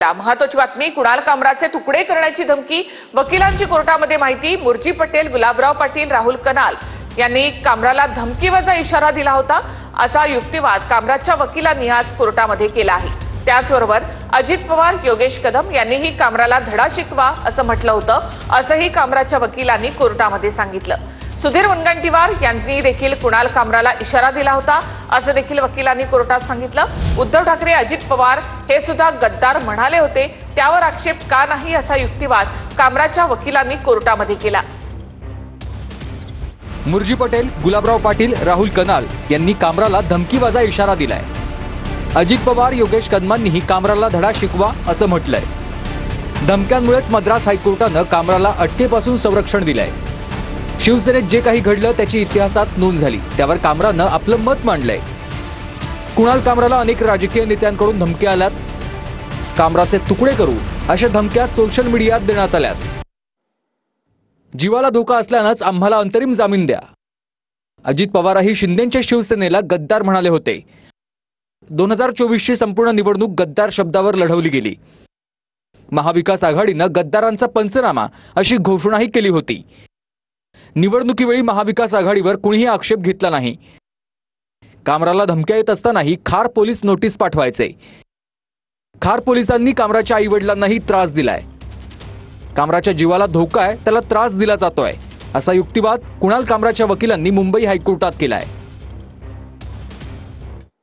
महत्वाची बातमी, कुणाल कामराचे तुकडे करण्याची धमकी, वकिलांची कोर्टामध्ये माहिती। मुर्जी पटेल, गुलाबराव पाटील, राहुल कनाल यांनी कामराला धमकीवजा इशारा दिला होता असा युक्तिवाद कामराच्या वकिलांनी आज कोर्टामध्ये केला आहे। त्याचबरोबर अजित पवार, योगेश कदम यांनीही कामराला धडा शिकवा असं म्हटलं होतं, असंही कामराच्या वकिलांनी कोर्टामध्ये सांगितलं। सुधीर मुनगंटीवार यांनी देखील कुणाल कामराला इशारा दिला होता असं देखील वकिलांनी कोर्टात सांगितलं। उद्धव ठाकरे, अजित पवार हे सुद्धा गद्दार म्हणाले होते, त्यावर आक्षेप का नाही असा युक्तिवाद कामराच्या वकिलांनी कोर्टामध्ये केला। मुर्जी पटेल, गुलाबराव पाटील, राहुल कनाल यांनी कामराला धमकीवजा इशारा दिलाय। अजित पवार, योगेश कदमांनीही कामराला धडा शिकवा असं म्हटलंय। धमक्यांमुळेच मद्रास हायकोर्टानं कामराला अटकेपासून संरक्षण दिलंय। शिवसेनेत जे काही घडलं त्याची इतिहासात नोंद झाली, त्यावर कामरानं आपलं मत मांडलंय। कुणाल कामराला अनेक राजकीय नेत्यांकडून धमक्या आल्यात। कामराचे तुकडे करू अशा धमक्या सोशल मीडियात देण्यात आल्यात। जीवाला धोका असल्यानंच आम्हाला अंतरिम जामीन द्या। अजित पवारही शिंदेच्या शिवसेनेला गद्दार म्हणाले होते। 2024ची संपूर्ण निवडणूक गद्दार शब्दावर लढवली गेली। महाविकास आघाडीनं गद्दारांचा पंचनामा अशी घोषणाही केली होती। निवडणुकीवेळी महाविकास आघाडीवर कुणीही आक्षेप घेतला नाही। कामराला धमक्या येत असतानाही खार पोलीस नोटीस पाठवायचे। खार पोलिसांनी कामराच्या आईवडिलांनाही त्रास दिलाय। कामराच्या जीवाला धोका आहे, त्याला त्रास दिला जातोय असा युक्तिवाद कुणाल कामराच्या वकिलांनी मुंबई हायकोर्टात केलाय।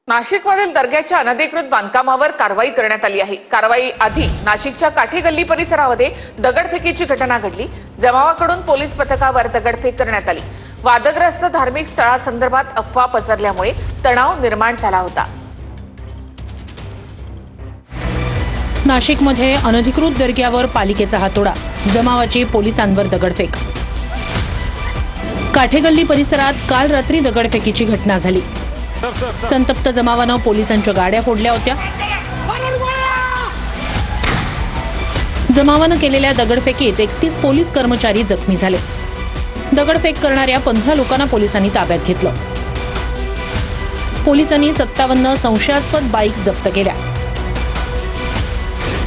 नाशिकमधील दर्ग्याच्या अनधिकृत बांधकामावर कारवाई करण्यात आली आहे। कारवाई आधी नाशिकच्या काठी गल्ली परिसरामध्ये दगडफेकीची घटना घडली। जमावाकडून पोलीस पथकावर दगडफेक करण्यात आली। वादग्रस्त धार्मिक स्थळासंदर्भात अफवा पसरल्यामुळे तणाव निर्माण झाला होता। नाशिकमध्ये अनधिकृत दर्ग्यावर पालिकेचा हातोडा, जमावाची पोलिसांवर दगडफेक। काठेगल्ली परिसरात काल रात्री दगडफेकीची घटना झाली। संतप्त जमावानं पोलिसांच्या गाड्या फोडल्या होत्या। जमावानं केलेल्या दगडफेकीत 31 पोलीस कर्मचारी जखमी झाले। दगडफेक करणाऱ्या 15 लोकांना पोलिसांनी ताब्यात घेतलं। पोलिसांनी 57 संशयास्पद बाईक जप्त केल्या।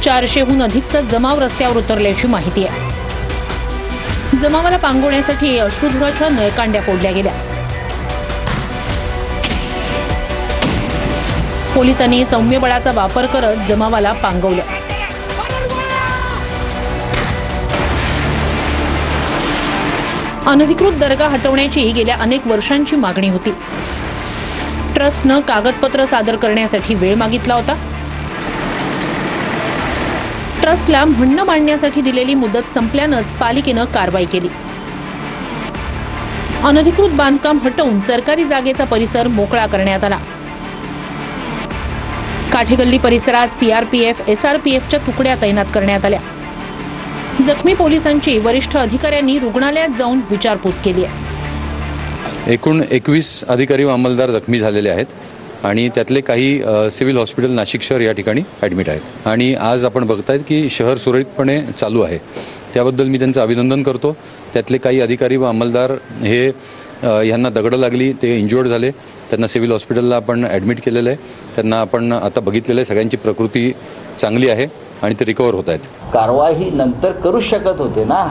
400हून अधिकचा जमाव रस्त्यावर उतरल्याची माहिती आहे। जमावाला पांगवण्यासाठी अश्रुधुराच्या नळकांड्या फोडल्या गेल्या। पोलिसांनी सौम्य बळाचा वापर करत जमावाला पांगवलं। अनधिकृत दर्गा हटवण्याची गेल्या अनेक वर्षांची मागणी होती। ट्रस्टनं कागदपत्र सादर करण्यासाठी वेळ मागितला होता। ट्रस्टला म्हणणं मांडण्यासाठी दिलेली मुदत संपल्यानंच पालिकेनं कारवाई केली। अनधिकृत बांधकाम हटवून सरकारी जागेचा परिसर मोकळा करण्यात आला। काठेगल्ली परिसरात सीआरपीएफ, एसआरपीएफच्या तुकड्या तैनात करण्यात आल्या। जखमी पोलिसांची वरिष्ठ अधिकाऱ्यांनी रुग्णालयात जाऊन विचारपूस केली आहे। एकूण 21 अधिकारी व अंमलदार जखमी झालेले आहेत आणि त्यातले काही सिव्हिल हॉस्पिटल नाशिक शहर या ठिकाणी ॲडमिट आहेत आणि आज आपण बघतायत की शहर सुरळीतपणे चालू आहे, त्याबद्दल मी त्यांचं अभिनंदन करतो। त्यातले काही अधिकारी व अंमलदार हे यांना दगडं लागली, ते इंज्युअर्ड झाले, त्यांना सिव्हिल हॉस्पिटलला आपण ॲडमिट केलेलं आहे। त्यांना आपण आता बघितलेलं आहे, सगळ्यांची प्रकृती चांगली आहे आणि ते रिकवर होत आहेत। कारवाई नंतर करू शकत होते ना,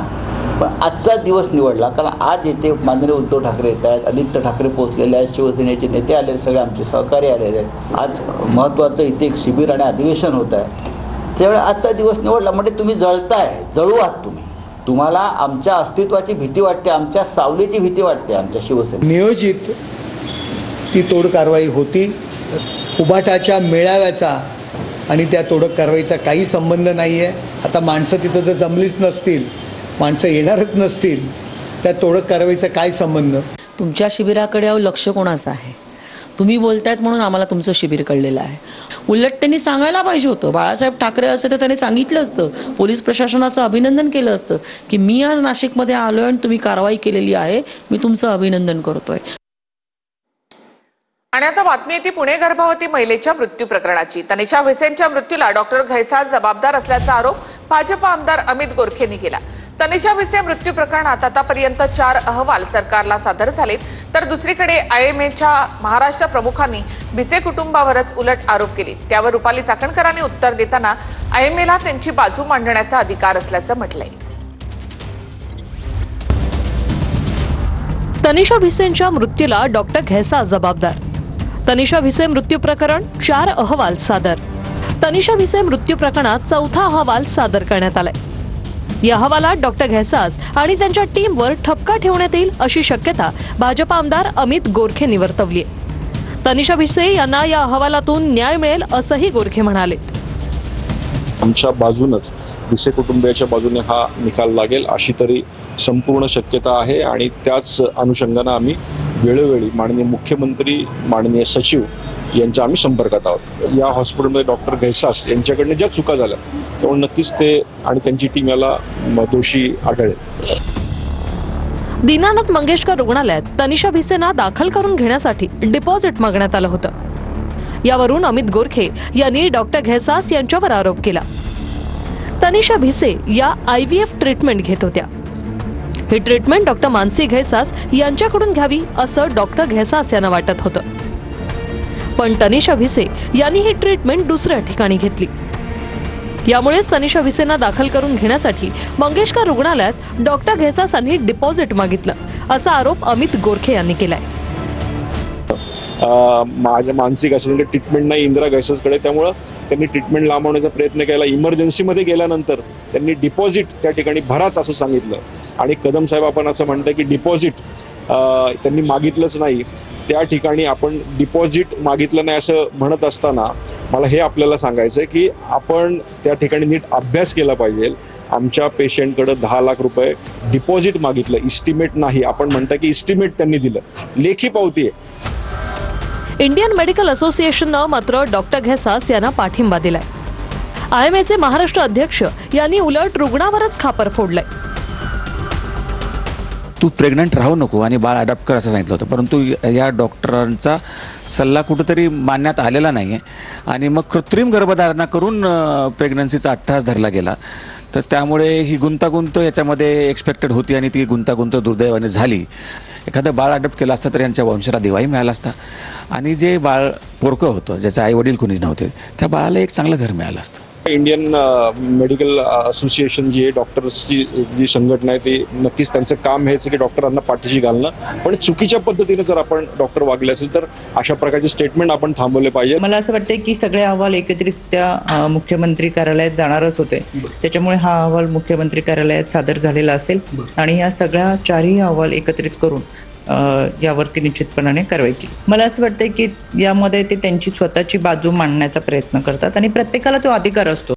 पण आजचा दिवस निवडला कारण आज येथे माननीय उद्धव ठाकरे येत आहेत, आदित्य ठाकरे पोहोचलेले आहेत, शिवसेनेचे नेते आले, सगळे आमचे सहकारी आलेले आहेत। आज महत्त्वाचं इथे एक शिबिर आणि अधिवेशन होत आहे, त्यावेळी आजचा दिवस निवडला म्हणजे तुम्ही जळताय, जळू आहात तुम्ही। तुम्हाला आमच्या अस्तित्वाची भीती वाटते, आमच्या सावलीची भीती वाटते, आमच्या शिवसेने नियोजित ती तोड कारवाई होती। उबाटाच्या मेळाव्याचा आणि त्या तोडक कारवाईचा काही संबंध नाही आहे। आता माणसं तिथं जर जमलीच नसतील, माणसं येणारच नसतील, त्या तोडक कारवाईचा काय संबंध? तुमच्या शिबिराकडे लक्ष कोणाचं आहे? तुम्ही बोलतायत म्हणून आम्हाला तुमचं शिबिर कळलेलं आहे। उलट त्यांनी सांगायला पाहिजे होतं। बाळासाहेब ठाकरे असं तर त्यांनी सांगितलं असतं, पोलीस प्रशासनाचं अभिनंदन केलं असतं की मी आज नाशिकमध्ये आलोय आणि तुम्ही कारवाई केलेली आहे, मी तुमचं अभिनंदन करतोय। आणि आता बातमी येते पुणे गर्भवती महिलेच्या मृत्यू प्रकरणाची। तनिषा भिसेंच्या मृत्यूला डॉक्टर घैसाळ जबाबदार असल्याचा आरोप भाजप आमदार अमित गोरखेंनी केला। तनिषा भिसे मृत्यू प्रकरणात आतापर्यंत 4 अहवाल सरकारला सादर झालेत, तर दुसरीकडे आयएमएच्या महाराष्ट्र प्रमुखांनी भिसे कुटुंबावरच उलट आरोप केले. त्यावर रुपाली चाकणकरांनी उत्तर देताना आयएमएला त्यांची बाजू मांडण्याचा अधिकार असल्याचं म्हटलंय. तनिषा भिसेंच्या मृत्यूला डॉक्टर घैसास जबाबदार. तनिषा भिसे मृत्यू प्रकरण 4 अहवाल सादर. तनिषा भिसे मृत्यू प्रकरणात 4था अहवाल सादर करण्यात आलाय. या अहवालात डॉक्टर घैसास आणि त्यांच्या टीमवर ठपका ठेवण्यात येईल अशी शक्यता भाजप आमदार अमित गोरखेंनी वर्तवली आहे. तनिषा भिसे यांना या अहवालातून न्याय मिळेल असंही गोरखे म्हणाले. आमच्या बाजूनच भिसे कुटुंबियाच्या बाजूने हा निकाल लागेल अशी तरी संपूर्ण शक्यता आहे आणि त्याच अनुषंगाने आम्ही वेळोवेळी माननीय मुख्यमंत्री, माननीय सचिव यांच्या आम्ही संपर्कात आहोत. या हॉस्पिटलमध्ये डॉक्टर घैसास यांच्याकडनं ज्या चुका झाल्या त्यामुळे नक्कीच ते आणि त्यांची टीम याला दोषी आढळेल. दीनानाथ मंगेशकर रुग्णालयात तनिषा भिसेंना दाखल करून घेण्यासाठी डिपॉझिट मागण्यात आलं होतं. यावरून अमित गोरखे यांनी डॉक्टर घैसास यांच्यावर आरोप केला. तनिषा भिसे या IVF ट्रीटमेंट घेत होत्या. ही ट्रीटमेंट डॉक्टर मानसी घैसास यांच्याकडून घ्यावी असं डॉक्टर घैसास यांना वाटत होतं. पण तनिषा भिसे यांनी ही ट्रीटमेंट दुसऱ्या ठिकाणी घेतली. यामुळेच तनिषा भिसेंना दाखल करून घेण्यासाठी मंगेशकर रुग्णालयात डॉक्टर घैसास यांनी डिपॉझिट मागितलं असा आरोप अमित गोरखे यांनी केलाय. माझ्या मानसिक असलेली ट्रीटमेंट नाही इंदिरा घैसासकडे, त्यामुळं त्यांनी ट्रीटमेंट लांबवण्याचा प्रयत्न केला. इमर्जन्सीमध्ये गेल्यानंतर त्यांनी डिपॉझिट त्या ठिकाणी भराच असं सांगितलं आणि कदम साहेब आपण असं म्हणतोय की डिपॉझिट त्यांनी मागितलंच नाही. त्या ठिकाणी आपण डिपॉझिट मागितलं नाही असं म्हणत असताना मला हे आपल्याला सांगायचं आहे की आपण त्या ठिकाणी नीट अभ्यास केला पाहिजे. आमच्या पेशंटकडे 10 लाख रुपये डिपॉझिट मागितलं, इस्टिमेट नाही. आपण म्हणता की इस्टिमेट त्यांनी दिलं, लेखी पावती आहे. इंडियन मेडिकल असोसिएशननं मात्र डॉक्टर घैसास यांना पाठिंबा दिलाय. IMAचे महाराष्ट्र अध्यक्ष यांनी उलट रुग्णावरच खापर फोडलंय. तू प्रेग्नंट राहू नको आणि बाळ अडॉप्ट कर असं सांगितलं होतं, परंतु या डॉक्टरांचा सल्ला कुठंतरी मानण्यात आलेला नाही आहे आणि मग कृत्रिम गर्भधारणा करून प्रेग्नन्सीचा अट्टहास धरला गेला. तर त्यामुळे ही गुंतागुंत याच्यामध्ये एक्सपेक्टेड होती आणि ती गुंतागुंत दुर्दैवाने झाली. एखादं बाळ अडॉप्ट केलं असतं तर यांच्या वंशाला दिवाही मिळाला असता आणि जे बाळ पोरकं होतं, ज्याचे आई वडील कोणीच नव्हते, त्या बाळाला एक चांगलं घर मिळालं असतं. इंडियन मेडिकल असोसिएशन जी आहे, डॉक्टर्सची जी संघटना आहे, ती नक्कीच त्यांचं काम हेच की डॉक्टरांना पाठीशी घालणं. पण चुकीच्या पद्धतीने जर आपण डॉक्टर वागले असेल तर अशा प्रकारचे स्टेटमेंट आपण थांबवले पाहिजे. मला असं वाटतं की सगळे अहवाल एकत्रितरित्या मुख्यमंत्री कार्यालयात जाणारच होते, त्याच्यामुळे हा अहवाल मुख्यमंत्री कार्यालयात सादर झालेला असेल आणि या सगळ्या 4ही अहवाल एकत्रित करून यावरती निश्चितपणाने कारवाई केली. मला असं वाटतं की यामध्ये ते त्यांची स्वतःची बाजू मांडण्याचा प्रयत्न करतात आणि प्रत्येकाला तो अधिकार असतो.